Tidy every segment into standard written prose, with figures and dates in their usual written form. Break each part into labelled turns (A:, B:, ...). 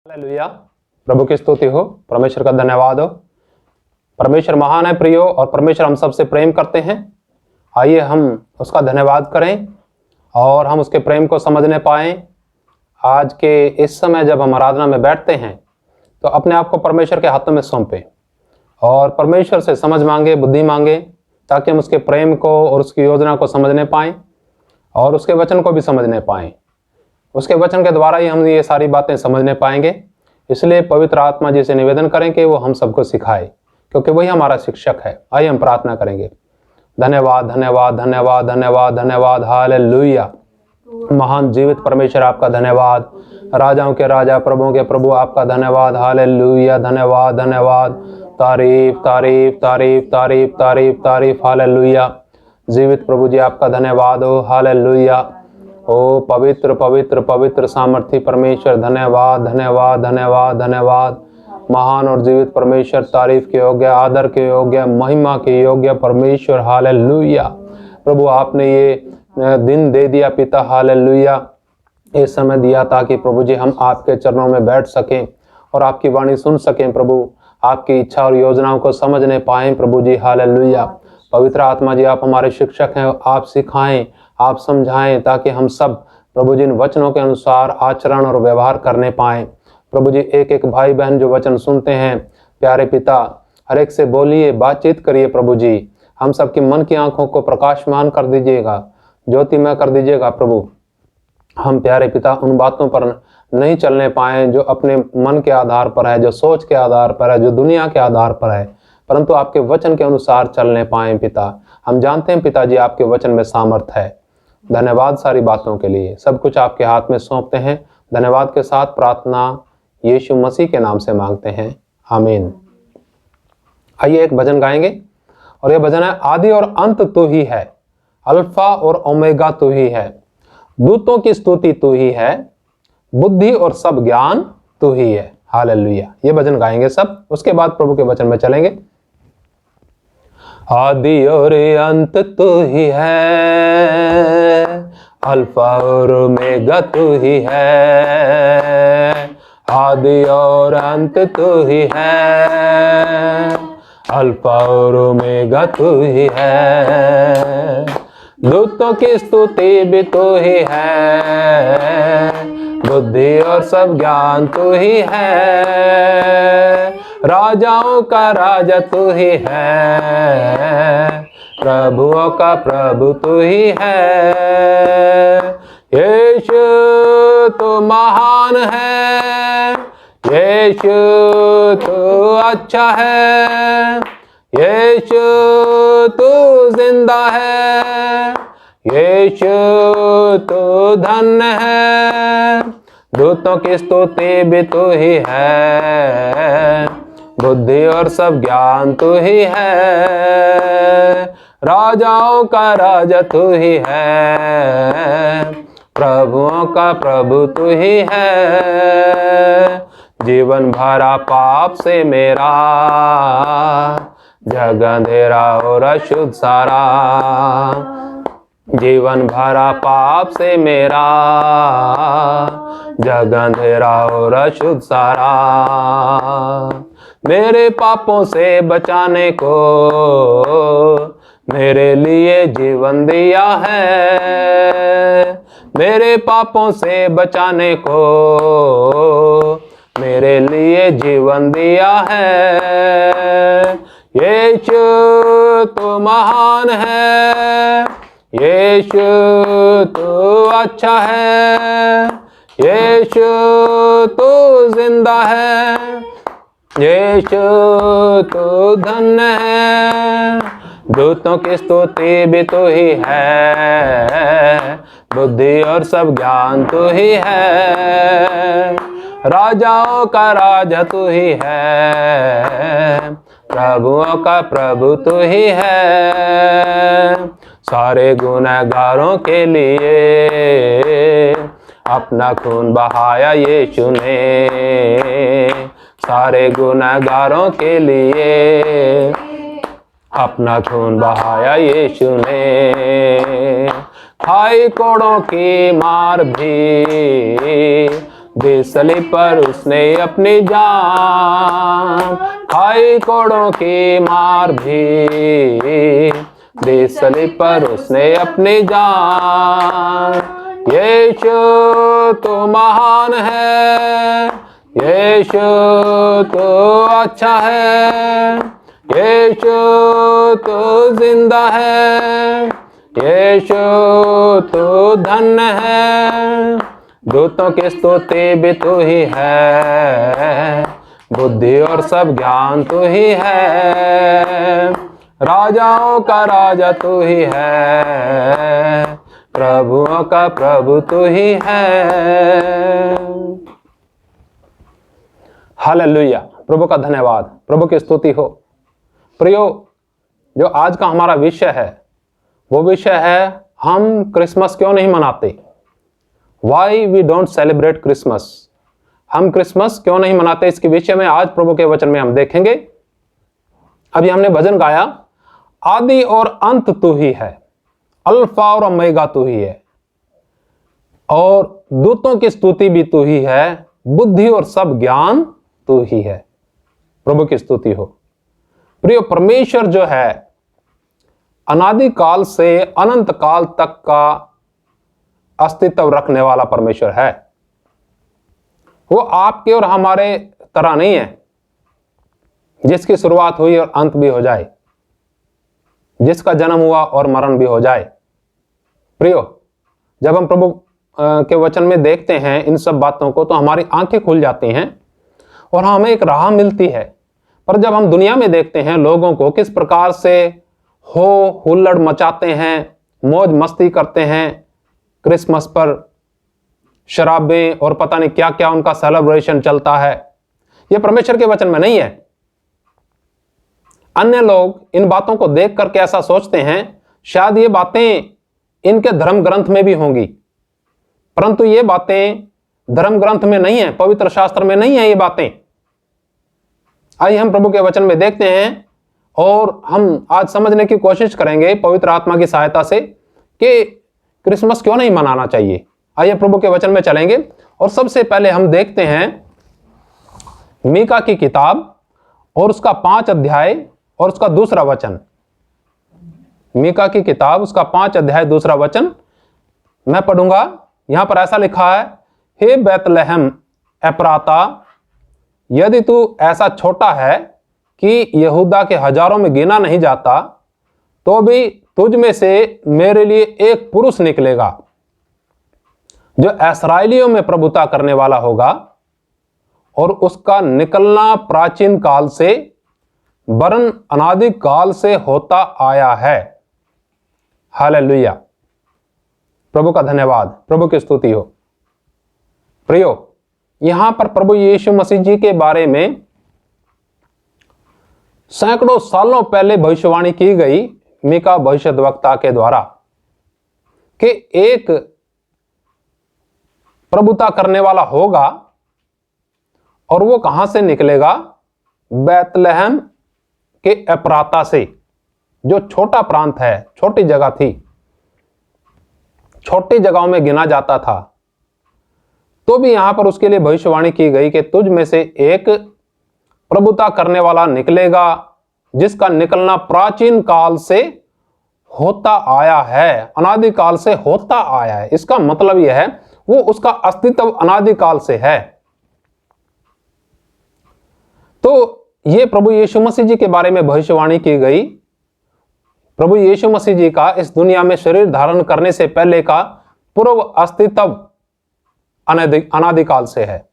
A: Hallelujah. प्रभु की स्तुति हो, परमेश्वर का धन्यवाद हो। परमेश्वर महान है प्रियो, और परमेश्वर हम सबसे प्रेम करते हैं। आइए हम उसका धन्यवाद करें और हम उसके प्रेम को समझने पाएं। आज के इस समय जब हम आराधना में बैठते हैं तो अपने आप को परमेश्वर के हाथों में सौंपें और परमेश्वर से समझ मांगे, बुद्धि मांगे, ताकि हम उसके प्रेम को और उसकी योजना को समझने पाएं और उसके वचन को भी समझने पाएं। उसके वचन के द्वारा ही हम ये सारी बातें समझने पाएंगे। इसलिए पवित्र आत्मा जी से निवेदन करें कि वो हम सबको सिखाए, क्योंकि वही हमारा शिक्षक है। आइए हम प्रार्थना करेंगे। धन्यवाद धन्यवाद धन्यवाद धन्यवाद धन्यवाद। हालेलुया। महान जीवित परमेश्वर आपका धन्यवाद। राजाओं के राजा, प्रभुओं के प्रभु, आपका धन्यवाद। हालेलुया। धन्यवाद धन्यवाद। तारीफ तारीफ तारीफ तारीफ तारीफ तारीफ। हालेलुया। जीवित प्रभु जी आपका धन्यवाद हो। हालेलुया। ओ पवित्र पवित्र पवित्र सामर्थी परमेश्वर, धन्यवाद धन्यवाद धन्यवाद धन्यवाद। महान और जीवित परमेश्वर, तारीफ के योग्य, आदर के योग्य, महिमा के योग्य परमेश्वर। हालेलुया। प्रभु आपने ये दिन दे दिया पिता। हालेलुया। ये समय दिया ताकि प्रभु जी हम आपके चरणों में बैठ सकें और आपकी वाणी सुन सकें। प्रभु आपकी इच्छा और योजनाओं को समझने पाएं प्रभु जी। हालेलुया। पवित्र आत्मा जी आप हमारे शिक्षक हैं, आप सिखाएं, आप समझाएं, ताकि हम सब प्रभु जी इन वचनों के अनुसार आचरण और व्यवहार करने पाएं। प्रभु जी एक एक भाई बहन जो वचन सुनते हैं, प्यारे पिता, हर एक से बोलिए, बातचीत करिए प्रभु जी। हम सबकी मन की आंखों को प्रकाशमान कर दीजिएगा, ज्योतिमय कर दीजिएगा प्रभु। हम प्यारे पिता उन बातों पर नहीं चलने पाए जो अपने मन के आधार पर है, जो सोच के आधार पर है, जो दुनिया के आधार पर है, परंतु आपके वचन के अनुसार चलने पाए पिता। हम जानते हैं पिताजी आपके वचन में सामर्थ है। धन्यवाद सारी बातों के लिए। सब कुछ आपके हाथ में सौंपते हैं। धन्यवाद के साथ प्रार्थना यीशु मसीह के नाम से मांगते हैं, आमीन। आइए एक भजन गाएंगे, और यह भजन है, आदि और अंत तू ही है, अल्फा और ओमेगा तू ही है, दूतों की स्तुति तू ही है, बुद्धि और सब ज्ञान तू ही है। हालेलुया। ये भजन गाएंगे सब, उसके बाद प्रभु के वचन में चलेंगे। आदि और अंत तू ही है, अल्फा और ओमेगा तू ही है, आदि और अंत तू ही है, अल्फा और ओमेगा तू ही है, दूतों की स्तुति भी तू ही है, बुद्धि और सब ज्ञान तू ही है, राजाओं का राजा तू ही है, प्रभुओं का प्रभु तू ही है। यीशु तू महान है, यीशु तू अच्छा है, यीशु तू जिंदा है, यीशु तू धन्य है, दूतों की स्तुति भी तू ही है, बुद्धि और सब ज्ञान तू ही है, राजाओं का राजा तू ही है, प्रभुओं का प्रभु तू ही है। जीवन भरा पाप से मेरा, जग अंधेरा और अशुद्ध सारा, जीवन भरा पाप से मेरा, जग अंधेरा और अशुद्ध सारा, मेरे पापों से बचाने को मेरे लिए जीवन दिया है, मेरे पापों से बचाने को मेरे लिए जीवन दिया है। यीशु तू महान है, यीशु तू अच्छा है, यीशु तू जिंदा है, यीशु तू धन्य है, दूतों की स्तुति भी तू ही है, बुद्धि और सब ज्ञान तू ही है, राजाओं का राजा तू ही है, प्रभुओं का प्रभु तू ही है। सारे गुनहगारों के लिए अपना खून बहाया यीशु ने, सारे गुनहगारों के लिए अपना खून बहाया यीशु ने, खाई कोड़ों की मार भी दे सलीब पर उसने अपनी जान, खाई कोड़ों की मार भी, दे सलीब पर उसने अपनी जान। यीशु तो महान है, यीशु तो अच्छा है, यीशु तो जिंदा है, यीशु तो धन्य है। दूतों की स्तुति भी तू ही है, बुद्धि और सब ज्ञान तू ही है, राजाओं का राजा तू ही है, प्रभुओं का प्रभु तू ही है। हालेलुया, प्रभु का धन्यवाद, प्रभु की स्तुति हो। प्रियो, जो आज का हमारा विषय है वो विषय है हम क्रिसमस क्यों नहीं मनाते। Why we don't celebrate Christmas. हम क्रिसमस क्यों नहीं मनाते, इसके विषय में आज प्रभु के वचन में हम देखेंगे। अभी हमने भजन गाया, आदि और अंत तू ही है, अल्फा और ओमेगा तू ही है, और दूतों की स्तुति भी तू ही है, बुद्धि और सब ज्ञान तू ही है। प्रभु की स्तुति हो। प्रिय, परमेश्वर जो है अनादि काल से अनंत काल तक का अस्तित्व रखने वाला परमेश्वर है। वो आपके और हमारे तरह नहीं है जिसकी शुरुआत हुई और अंत भी हो जाए, जिसका जन्म हुआ और मरण भी हो जाए। प्रियो, जब हम प्रभु के वचन में देखते हैं इन सब बातों को तो हमारी आंखें खुल जाती हैं और हमें एक राह मिलती है। पर जब हम दुनिया में देखते हैं लोगों को किस प्रकार से हो हुल्लड़ मचाते हैं, मौज मस्ती करते हैं, क्रिसमस पर शराबें और पता नहीं क्या क्या उनका सेलिब्रेशन चलता है, यह परमेश्वर के वचन में नहीं है। अन्य लोग इन बातों को देख करके ऐसा सोचते हैं शायद ये बातें इनके धर्म ग्रंथ में भी होंगी, परंतु ये बातें धर्म ग्रंथ में नहीं है, पवित्र शास्त्र में नहीं है ये बातें। आइए हम प्रभु के वचन में देखते हैं और हम आज समझने की कोशिश करेंगे पवित्र आत्मा की सहायता से कि क्रिसमस क्यों नहीं मनाना चाहिए। आइए प्रभु के वचन में चलेंगे और सबसे पहले हम देखते हैं मीका की किताब और उसका 5 अध्याय और उसका दूसरा वचन। मीका की किताब उसका 5 अध्याय दूसरा वचन मैं पढ़ूंगा। यहां पर ऐसा लिखा है, हे बैतलहम एफ्राता, यदि तू ऐसा छोटा है कि यहूदा के हजारों में गिना नहीं जाता, तो भी तुझ में से मेरे लिए एक पुरुष निकलेगा जो इस्राएलियों में प्रभुता करने वाला होगा, और उसका निकलना प्राचीन काल से वरन अनादि काल से होता आया है। हालेलुया, प्रभु का धन्यवाद, प्रभु की स्तुति हो। प्रियो, यहां पर प्रभु यीशु मसीह जी के बारे में सैकड़ों सालों पहले भविष्यवाणी की गई मीका भविष्यद्वक्ता के द्वारा कि एक प्रभुता करने वाला होगा और वो कहां से निकलेगा, बैतलहम के एफ्राता से, जो छोटा प्रांत है, छोटी जगह थी, छोटी जगहों में गिना जाता था। तो भी यहां पर उसके लिए भविष्यवाणी की गई कि तुझ में से एक प्रभुता करने वाला निकलेगा जिसका निकलना प्राचीन काल से होता आया है, अनादि काल से होता आया है। इसका मतलब यह है वो उसका अस्तित्व अनादि काल से है। तो ये प्रभु यीशु मसीह जी के बारे में भविष्यवाणी की गई। प्रभु यीशु मसीह जी का इस दुनिया में शरीर धारण करने से पहले का पूर्व अस्तित्व अनादि काल से है।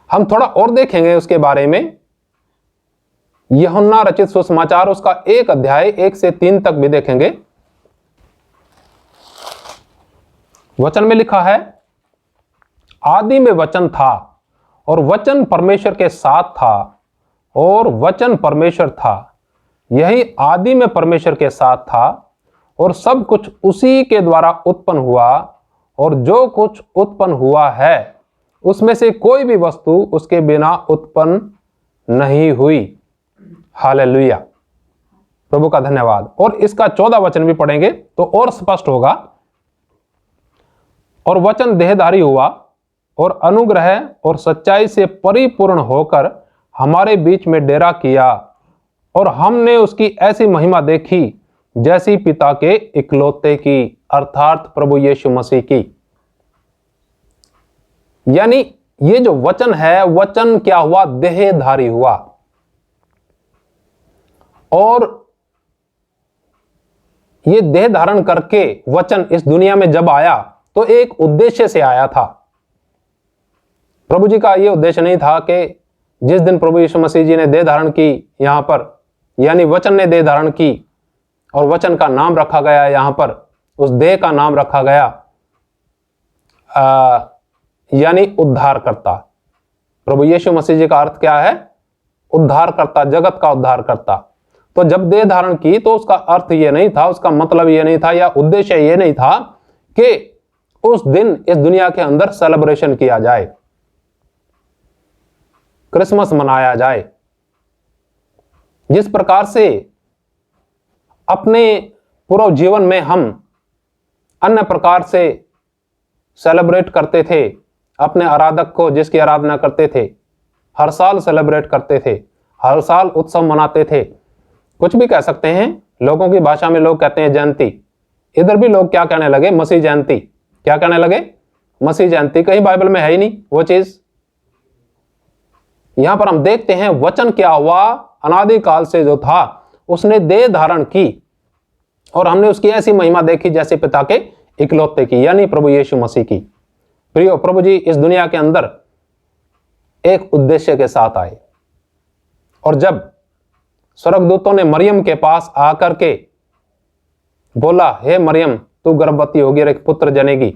A: हम थोड़ा और देखेंगे उसके बारे में। यूहन्ना रचित सुसमाचार उसका 1 अध्याय 1 से 3 तक भी देखेंगे। वचन में लिखा है, आदि में वचन था और वचन परमेश्वर के साथ था और वचन परमेश्वर था। यही आदि में परमेश्वर के साथ था और सब कुछ उसी के द्वारा उत्पन्न हुआ, और जो कुछ उत्पन्न हुआ है उसमें से कोई भी वस्तु उसके बिना उत्पन्न नहीं हुई। हालेलुया, प्रभु का धन्यवाद। और इसका 14 वचन भी पढ़ेंगे तो और स्पष्ट होगा। और वचन देहधारी हुआ और अनुग्रह और सच्चाई से परिपूर्ण होकर हमारे बीच में डेरा किया, और हमने उसकी ऐसी महिमा देखी जैसी पिता के इकलौते की, अर्थात प्रभु यीशु मसीह की। यानी ये जो वचन है, वचन क्या हुआ? देहधारी हुआ। और ये देह धारण करके वचन इस दुनिया में जब आया तो एक उद्देश्य से आया था। प्रभु जी का यह उद्देश्य नहीं था कि जिस दिन प्रभु यीशु मसीह जी ने देह धारण की यहां पर, यानी वचन ने देह धारण की और वचन का नाम रखा गया, यहां पर उस देह का नाम रखा गया यानी उद्धारकर्ता। प्रभु यीशु मसीह जी का अर्थ क्या है? उद्धारकर्ता, जगत का उद्धारकर्ता। तो जब देह धारण की तो उसका अर्थ यह नहीं था, उसका मतलब यह नहीं था या उद्देश्य यह नहीं था कि उस दिन इस दुनिया के अंदर सेलिब्रेशन किया जाए, क्रिसमस मनाया जाए। जिस प्रकार से अपने पूर्व जीवन में हम अन्य प्रकार से सेलिब्रेट करते थे, अपने आराधक को जिसकी आराधना करते थे, हर साल सेलिब्रेट करते थे, हर साल उत्सव मनाते थे, कुछ भी कह सकते हैं। लोगों की भाषा में लोग कहते हैं जयंती, इधर भी लोग क्या कहने लगे? मसीह जयंती। क्या कहने लगे? मसीह जयंती। कहीं बाइबल में है ही नहीं वो चीज। यहां पर हम देखते हैं वचन क्या हुआ, अनादि काल से जो था उसने देह धारण की और हमने उसकी ऐसी महिमा देखी जैसे पिता के इकलौते की, यानी प्रभु यीशु मसीह की। प्रियो, प्रभु जी इस दुनिया के अंदर एक उद्देश्य के साथ आए, और जब स्वर्गदूतों ने मरियम के पास आकर के बोला, हे मरियम तू गर्भवती होगी और एक पुत्र जनेगी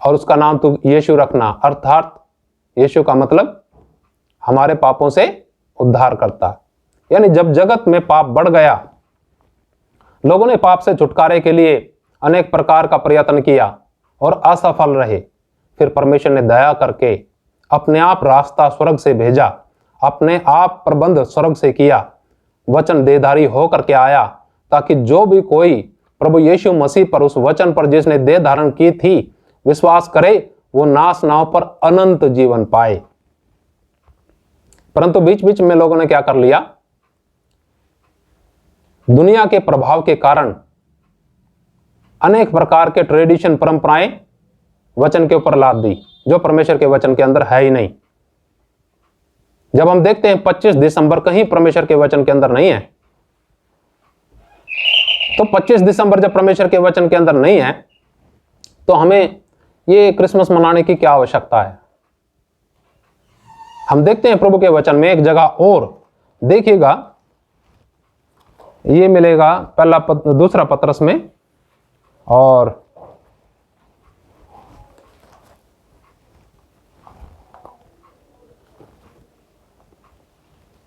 A: और उसका नाम तू यीशु रखना, अर्थात यीशु का मतलब हमारे पापों से उद्धार करता। यानी जब जगत में पाप बढ़ गया, लोगों ने पाप से छुटकारे के लिए अनेक प्रकार का प्रयत्न किया और असफल रहे, फिर परमेश्वर ने दया करके अपने आप रास्ता स्वर्ग से भेजा, अपने आप प्रबंध स्वर्ग से किया, वचन देहधारी होकर के आया, ताकि जो भी कोई प्रभु यीशु मसीह पर, उस वचन पर जिसने देह धारण की थी, विश्वास करे, वो नाश ना हो पर अनंत जीवन पाए। परंतु बीच बीच में लोगों ने क्या कर लिया? दुनिया के प्रभाव के कारण अनेक प्रकार के ट्रेडिशन, परंपराएं वचन के ऊपर लाद दी, जो परमेश्वर के वचन के अंदर है ही नहीं। जब हम देखते हैं 25 दिसंबर कहीं परमेश्वर के वचन के अंदर नहीं है, तो 25 दिसंबर जब परमेश्वर के वचन के अंदर नहीं है तो हमें ये क्रिसमस मनाने की क्या आवश्यकता है? हम देखते हैं प्रभु के वचन में एक जगह और, देखिएगा, ये मिलेगा दूसरा पत्रस में और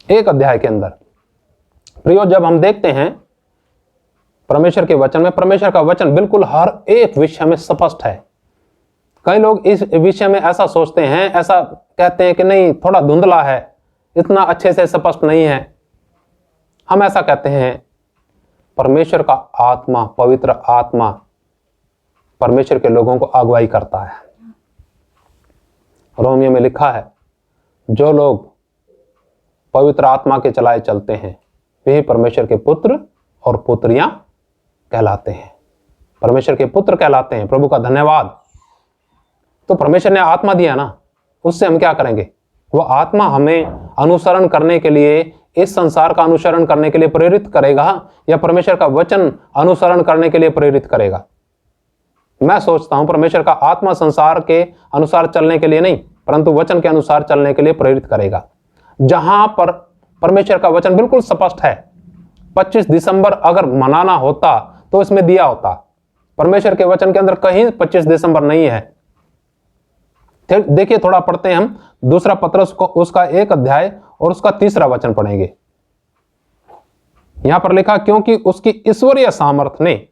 A: एक अध्याय के अंदर। प्रियो, जब हम देखते हैं परमेश्वर के वचन में, परमेश्वर का वचन बिल्कुल हर एक विषय में स्पष्ट है। कई लोग इस विषय में ऐसा सोचते हैं, ऐसा कहते हैं कि नहीं, थोड़ा धुंधला है, इतना अच्छे से स्पष्ट नहीं है। हम ऐसा कहते हैं, परमेश्वर का आत्मा, पवित्र आत्मा परमेश्वर के लोगों को अगुवाई करता है। रोमियो में लिखा है, जो लोग पवित्र आत्मा के चलाए चलते हैं वे परमेश्वर के पुत्र और पुत्रियां कहलाते हैं। परमेश्वर के पुत्र कहलाते हैं। प्रभु का धन्यवाद। तो परमेश्वर ने आत्मा दिया ना, उससे हम क्या करेंगे? वो आत्मा हमें अनुसरण करने के लिए, इस संसार का अनुसरण करने के लिए प्रेरित करेगा या परमेश्वर का वचन अनुसरण करने के लिए प्रेरित करेगा? मैं सोचता हूं परमेश्वर का आत्मा संसार के अनुसार चलने के लिए नहीं, परंतु वचन के अनुसार चलने के लिए प्रेरित करेगा। जहां पर परमेश्वर का वचन बिल्कुल स्पष्ट है, 25 दिसंबर अगर मनाना होता तो इसमें दिया होता। परमेश्वर के वचन के अंदर कहीं 25 दिसंबर नहीं है। देखिए, थोड़ा पढ़ते हैं हम दूसरा पत्रस को, उसका 1 अध्याय और उसका 3 वचन पढ़ेंगे। यहां पर लिखा, क्योंकि उसकी ईश्वरीय सामर्थ्य ने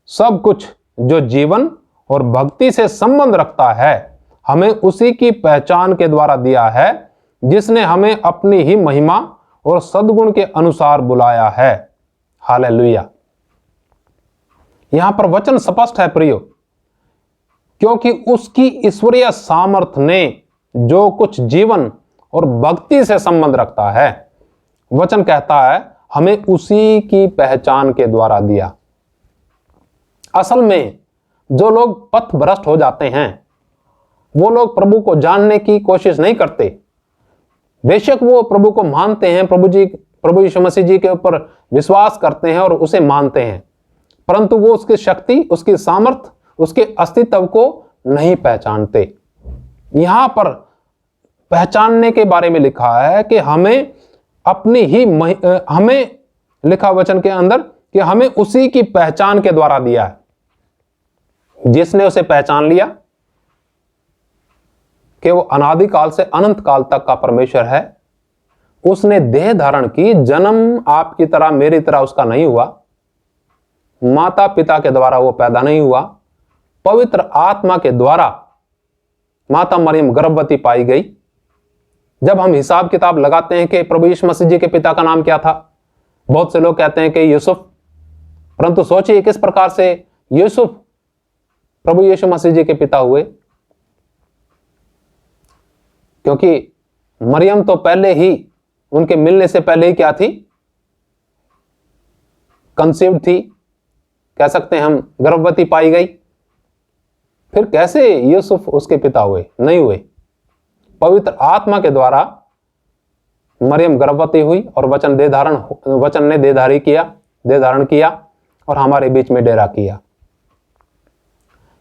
A: सब कुछ जो जीवन और भक्ति से संबंध रखता है हमें उसी की पहचान के द्वारा दिया है, जिसने हमें अपनी ही महिमा और सद्गुण के अनुसार बुलाया है। हालेलुया। यहां पर वचन स्पष्ट है प्रियो, क्योंकि उसकी ईश्वरीय सामर्थ्य ने जो कुछ जीवन और भक्ति से संबंध रखता है, वचन कहता है, हमें उसी की पहचान के द्वारा दिया। असल में जो लोग पथ भ्रष्ट हो जाते हैं वो लोग प्रभु को जानने की कोशिश नहीं करते। बेशक वो प्रभु को मानते हैं, प्रभु यीशु मसीह जी के ऊपर विश्वास करते हैं और उसे मानते हैं, परंतु वो उसकी शक्ति, उसकी सामर्थ्य, उसके अस्तित्व को नहीं पहचानते। यहां पर पहचानने के बारे में लिखा है कि हमें हमें लिखा वचन के अंदर कि हमें उसी की पहचान के द्वारा दिया है। जिसने उसे पहचान लिया कि वो अनादि काल से अनंत काल तक का परमेश्वर है, उसने देह धारण की। जन्म आपकी तरह मेरी तरह उसका नहीं हुआ, माता पिता के द्वारा वो पैदा नहीं हुआ, पवित्र आत्मा के द्वारा माता मरियम गर्भवती पाई गई। जब हम हिसाब किताब लगाते हैं कि प्रभु यीशु मसीह जी के पिता का नाम क्या था, बहुत से लोग कहते हैं कि यूसुफ, परंतु सोचिए किस प्रकार से यूसुफ प्रभु यीशु मसीह जी के पिता हुए। क्योंकि मरियम तो पहले ही, उनके मिलने से पहले ही क्या थी, कंसीव्ड थी, कह सकते हैं हम, गर्भवती पाई गई। फिर कैसे यूसुफ उसके पिता हुए? नहीं हुए। पवित्र आत्मा के द्वारा मरियम गर्भवती हुई और वचन ने देह धारण किया और हमारे बीच में डेरा किया।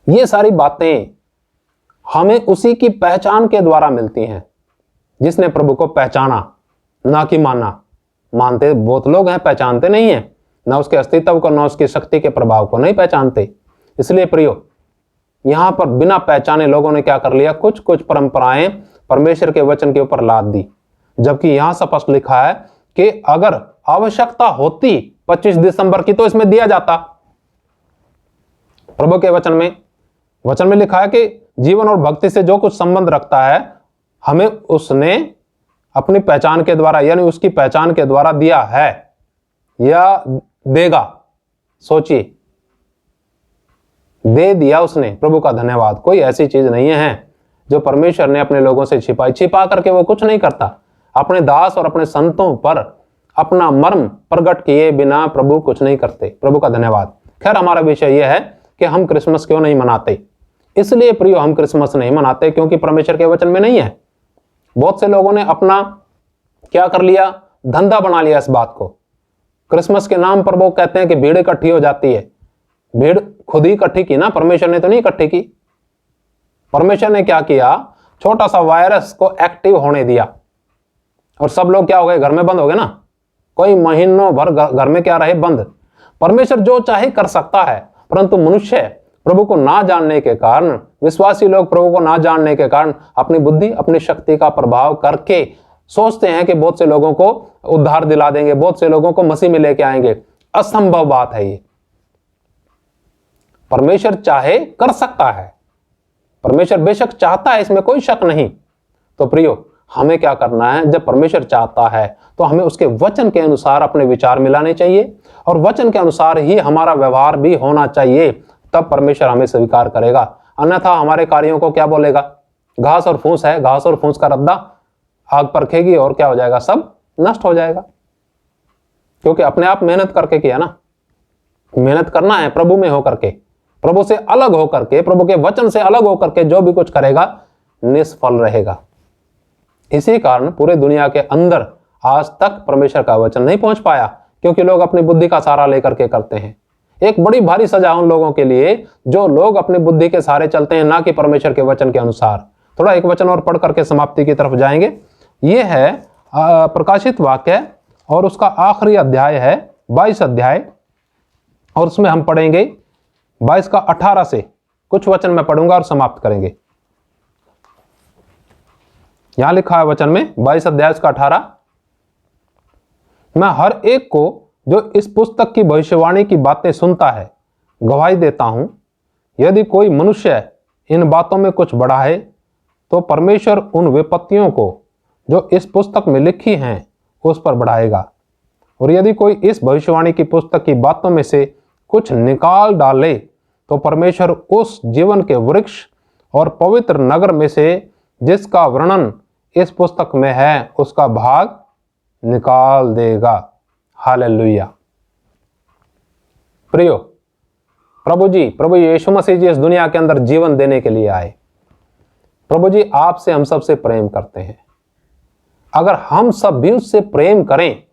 A: ये सारी बातें हमें उसी की पहचान के द्वारा मिलती हैं, जिसने प्रभु को पहचाना, ना कि माना। मानते बहुत लोग हैं, पहचानते नहीं हैं, ना उसके अस्तित्व को, ना उसकी शक्ति के प्रभाव को नहीं पहचानते। इसलिए प्रियो, यहां पर बिना पहचाने लोगों ने क्या कर लिया, कुछ परंपराएं परमेश्वर के वचन के ऊपर लाद दी। जबकि यहां स्पष्ट लिखा है कि अगर आवश्यकता होती 25 दिसंबर की तो इसमें दिया जाता। प्रभु के वचन में लिखा है कि जीवन और भक्ति से जो कुछ संबंध रखता है, हमें उसने अपनी पहचान के द्वारा, यानी उसकी पहचान के द्वारा दिया है या देगा। सोचिए, दे दिया उसने। प्रभु का धन्यवाद। कोई ऐसी चीज नहीं है जो परमेश्वर ने अपने लोगों से छिपा करके वो कुछ नहीं करता। अपने दास और अपने संतों पर अपना मर्म प्रकट किए बिना प्रभु कुछ नहीं करते। प्रभु का धन्यवाद। खैर, हमारा विषय यह है कि हम क्रिसमस क्यों नहीं मनाते। इसलिए प्रियो, हम क्रिसमस नहीं मनाते क्योंकि परमेश्वर के वचन में नहीं है। बहुत से लोगों ने अपना क्या कर लिया, धंधा बना लिया इस बात को। क्रिसमस के नाम पर वो कहते हैं कि भीड़ इकट्ठी हो जाती है। भीड़ खुद ही इकट्ठी की ना, परमेश्वर ने तो नहीं इकट्ठी की। परमेश्वर ने क्या किया, छोटा सा वायरस को एक्टिव होने दिया और सब लोग क्या हो गए, घर में बंद हो गए ना। कोई महीनों भर घर में क्या रहे, बंद। परमेश्वर जो चाहे कर सकता है, परंतु मनुष्य प्रभु को ना जानने के कारण, विश्वासी लोग प्रभु को ना जानने के कारण अपनी बुद्धि, अपनी शक्ति का प्रभाव करके सोचते हैं कि बहुत से लोगों को उद्धार दिला देंगे, बहुत से लोगों को मसीह में लेके आएंगे। असंभव बात है ये। परमेश्वर चाहे कर सकता है, परमेश्वर बेशक चाहता है, इसमें कोई शक नहीं। तो प्रियो, हमें क्या करना है, जब परमेश्वर चाहता है तो हमें उसके वचन के अनुसार अपने विचार मिलाने चाहिए और वचन के अनुसार ही हमारा व्यवहार भी होना चाहिए। तब परमेश्वर हमें स्वीकार करेगा। अन्यथा हमारे कार्यों को क्या बोलेगा, घास और फूस है, घास और फूस का रद्दा आग परखेगी और क्या हो जाएगा, सब नष्ट हो जाएगा। क्योंकि अपने आप मेहनत करके किया ना। मेहनत करना है प्रभु में होकर के, प्रभु से अलग होकर के, प्रभु के वचन से अलग होकर के जो भी कुछ करेगा निष्फल रहेगा। इसी कारण पूरे दुनिया के अंदर आज तक परमेश्वर का वचन नहीं पहुंच पाया, क्योंकि लोग अपनी बुद्धि का सहारा लेकर के करते हैं। एक बड़ी भारी सजा उन लोगों के लिए जो लोग अपनी बुद्धि के सहारे चलते हैं, ना कि परमेश्वर के वचन के अनुसार। थोड़ा एक वचन और पढ़ करके समाप्ति की तरफ जाएंगे। यह है प्रकाशित वाक्य और उसका आखिरी अध्याय है 22 अध्याय, और उसमें हम पढ़ेंगे 22 का 18 से कुछ वचन मैं पढ़ूंगा और समाप्त करेंगे। यहां लिखा है वचन में 22 अध्याय का 18, मैं हर एक को जो इस पुस्तक की भविष्यवाणी की बातें सुनता है गवाही देता हूं, यदि कोई मनुष्य इन बातों में कुछ बढ़ाए तो परमेश्वर उन विपत्तियों को जो इस पुस्तक में लिखी हैं उस पर बढ़ाएगा, और यदि कोई इस भविष्यवाणी की पुस्तक की बातों में से कुछ निकाल डाले तो परमेश्वर उस जीवन के वृक्ष और पवित्र नगर में से जिसका वर्णन इस पुस्तक में है उसका भाग निकाल देगा। हालेलुया। प्रियो, प्रभु यीशु मसीह जी इस दुनिया के अंदर जीवन देने के लिए आए। प्रभु जी आपसे हम सबसे प्रेम करते हैं। अगर हम सब भी उससे प्रेम करें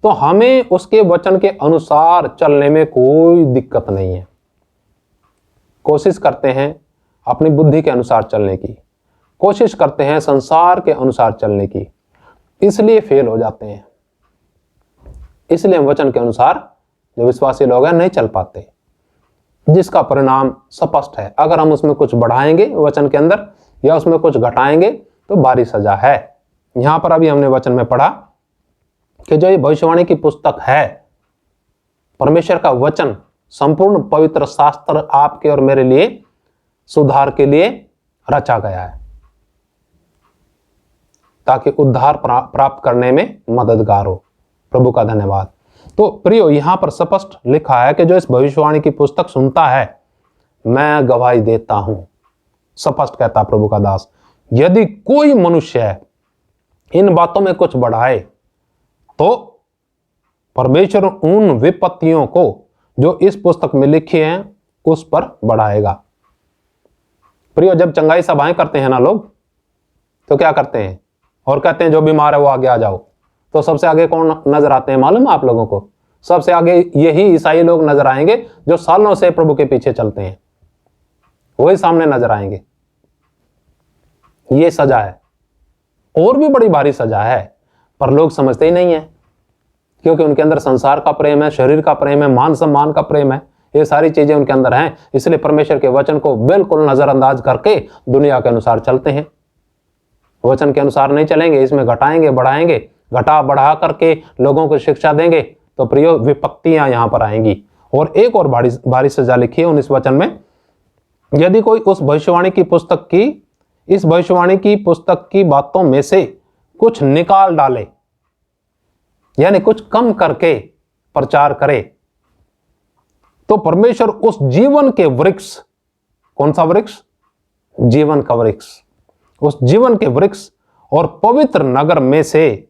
A: तो हमें उसके वचन के अनुसार चलने में कोई दिक्कत नहीं है। कोशिश करते हैं अपनी बुद्धि के अनुसार चलने की, कोशिश करते हैं संसार के अनुसार चलने की, इसलिए फेल हो जाते हैं। इसलिए हम वचन के अनुसार जो विश्वासी लोग हैं नहीं चल पाते, जिसका परिणाम स्पष्ट है। अगर हम उसमें कुछ बढ़ाएंगे वचन के अंदर या उसमें कुछ घटाएंगे तो भारी सजा है। यहां पर अभी हमने वचन में पढ़ा कि जो ये भविष्यवाणी की पुस्तक है, परमेश्वर का वचन, संपूर्ण पवित्र शास्त्र आपके और मेरे लिए सुधार के लिए रचा गया है, ताकि उद्धार प्राप्त करने में मददगार हो। प्रभु का धन्यवाद। तो प्रियो, यहां पर स्पष्ट लिखा है कि जो इस भविष्यवाणी की पुस्तक सुनता है, मैं गवाही देता हूं। स्पष्ट कहता प्रभु का दास, यदि कोई मनुष्य इन बातों में कुछ बढ़ाए तो परमेश्वर उन विपत्तियों को जो इस पुस्तक में लिखी हैं उस पर बढ़ाएगा। प्रियो, जब चंगाई सभाएं करते हैं ना लोग, तो क्या करते हैं और कहते हैं जो बीमार है वो आगे आ जाओ, तो सबसे आगे कौन नजर आते हैं मालूम है आप लोगों को? सबसे आगे यही ईसाई लोग नजर आएंगे जो सालों से प्रभु के पीछे चलते हैं, वही सामने नजर आएंगे। ये सजा है, और भी बड़ी भारी सजा है, पर लोग समझते ही नहीं है, क्योंकि उनके अंदर संसार का प्रेम है, शरीर का प्रेम है, मान सम्मान का प्रेम है, ये सारी चीजें उनके अंदर हैं। इसलिए परमेश्वर के वचन को बिल्कुल नजरअंदाज करके दुनिया के अनुसार चलते हैं। वचन के अनुसार नहीं चलेंगे, इसमें घटाएंगे बढ़ाएंगे, घटा बढ़ा करके लोगों को शिक्षा देंगे, तो प्रियो विपत्तियां यहां पर आएंगी। और एक और भारी सजा लिखी है 19 वचन में, यदि कोई उस भविष्यवाणी की पुस्तक की, इस भविष्यवाणी की पुस्तक की बातों में से कुछ निकाल डाले, यानी कुछ कम करके प्रचार करे, तो परमेश्वर उस जीवन के वृक्ष, कौन सा वृक्ष? जीवन का वृक्ष, उस जीवन के वृक्ष और पवित्र नगर में से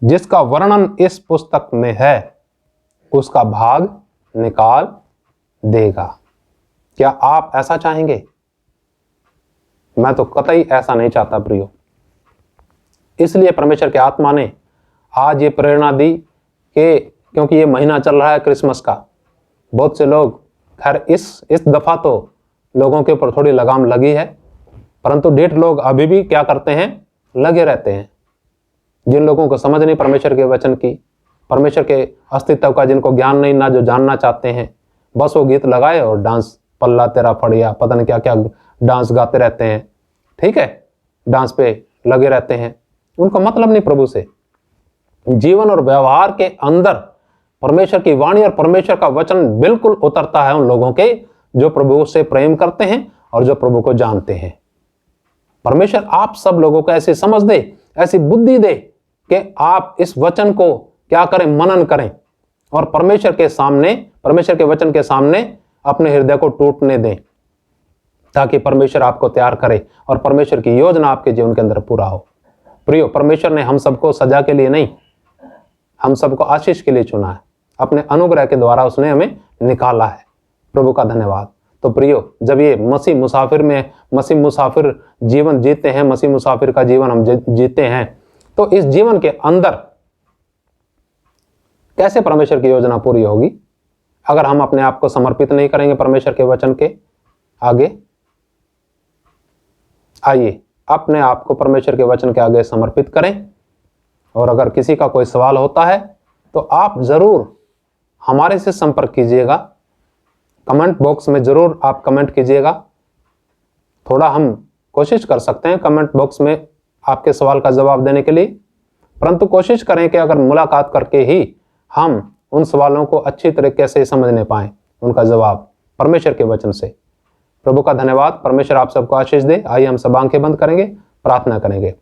A: जिसका वर्णन इस पुस्तक में है उसका भाग निकाल देगा। क्या आप ऐसा चाहेंगे? मैं तो कतई ऐसा नहीं चाहता प्रियो। इसलिए परमेश्वर के आत्मा ने आज ये प्रेरणा दी कि क्योंकि ये महीना चल रहा है क्रिसमस का, बहुत से लोग, खैर इस दफा तो लोगों के ऊपर थोड़ी लगाम लगी है, परंतु ढेर लोग अभी भी क्या करते हैं, लगे रहते हैं। जिन लोगों को समझ नहीं परमेश्वर के वचन की, परमेश्वर के अस्तित्व का जिनको ज्ञान नहीं, ना जो जानना चाहते हैं, बस वो गीत लगाए और डांस, पल्ला तेरा फड़िया, पता नहीं क्या क्या डांस गाते रहते हैं। ठीक है, डांस पे लगे रहते हैं, उनको मतलब नहीं प्रभु से। जीवन और व्यवहार के अंदर परमेश्वर की वाणी और परमेश्वर का वचन बिल्कुल उतरता है उन लोगों के जो प्रभु से प्रेम करते हैं और जो प्रभु को जानते हैं। परमेश्वर आप सब लोगों को ऐसी समझ दे, ऐसी बुद्धि दे कि आप इस वचन को क्या करें, मनन करें और परमेश्वर के सामने, परमेश्वर के वचन के सामने अपने हृदय को टूटने दें, ताकि परमेश्वर आपको तैयार करे और परमेश्वर की योजना आपके जीवन के अंदर पूरा हो। प्रियो, परमेश्वर ने हम सबको सजा के लिए नहीं, हम सबको आशीष के लिए चुना है। अपने अनुग्रह के द्वारा उसने हमें निकाला है। प्रभु का धन्यवाद। तो प्रियो, जब ये मसीह मुसाफिर जीवन जीते हैं, मसीह मुसाफिर का जीवन हम जीते हैं, तो इस जीवन के अंदर कैसे परमेश्वर की योजना पूरी होगी अगर हम अपने आप को समर्पित नहीं करेंगे परमेश्वर के वचन के आगे। आइए अपने आप को परमेश्वर के वचन के आगे समर्पित करें, और अगर किसी का कोई सवाल होता है तो आप जरूर हमारे से संपर्क कीजिएगा। कमेंट बॉक्स में जरूर आप कमेंट कीजिएगा। थोड़ा हम कोशिश कर सकते हैं कमेंट बॉक्स में आपके सवाल का जवाब देने के लिए, परंतु कोशिश करें कि अगर मुलाकात करके ही हम उन सवालों को अच्छी तरीके से समझने पाएं, उनका जवाब परमेश्वर के वचन से। प्रभु का धन्यवाद। परमेश्वर आप सबको आशीष दे। आइए हम सब आंखें बंद करेंगे, प्रार्थना करेंगे।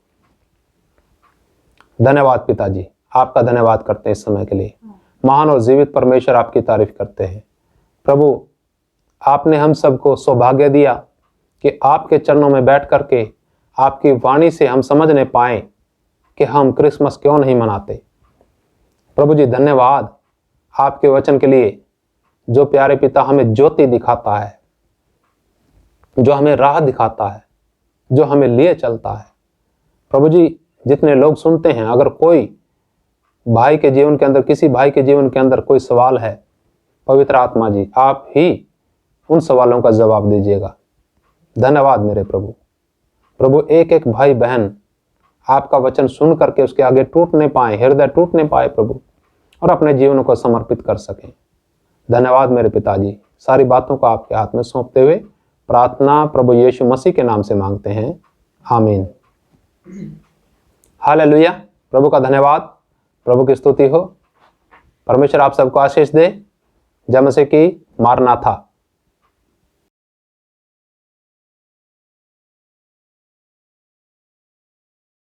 A: धन्यवाद पिताजी, आपका धन्यवाद करते हैं इस समय के लिए। महान और जीवित परमेश्वर, आपकी तारीफ करते हैं। प्रभु, आपने हम सबको सौभाग्य दिया कि आपके चरणों में बैठ करके आपकी वाणी से हम समझने पाएं कि हम क्रिसमस क्यों नहीं मनाते। प्रभु जी धन्यवाद आपके वचन के लिए, जो प्यारे पिता हमें ज्योति दिखाता है, जो हमें राह दिखाता है, जो हमें लिए चलता है। प्रभु जी जितने लोग सुनते हैं, अगर कोई भाई के जीवन के अंदर, किसी भाई के जीवन के अंदर कोई सवाल है, पवित्र आत्मा जी आप ही उन सवालों का जवाब दीजिएगा। धन्यवाद मेरे प्रभु। प्रभु एक एक भाई बहन आपका वचन सुन करके उसके आगे टूटने पाए, हृदय टूटने पाए प्रभु, और अपने जीवन को समर्पित कर सकें। धन्यवाद मेरे पिताजी। सारी बातों को आपके हाथ में सौंपते हुए प्रार्थना प्रभु यीशु मसीह के नाम से मांगते हैं, आमीन। हालेलुया। प्रभु का धन्यवाद, प्रभु की स्तुति हो। परमेश्वर आप सबको आशीष दे। जय मसीह की। मारनाथा।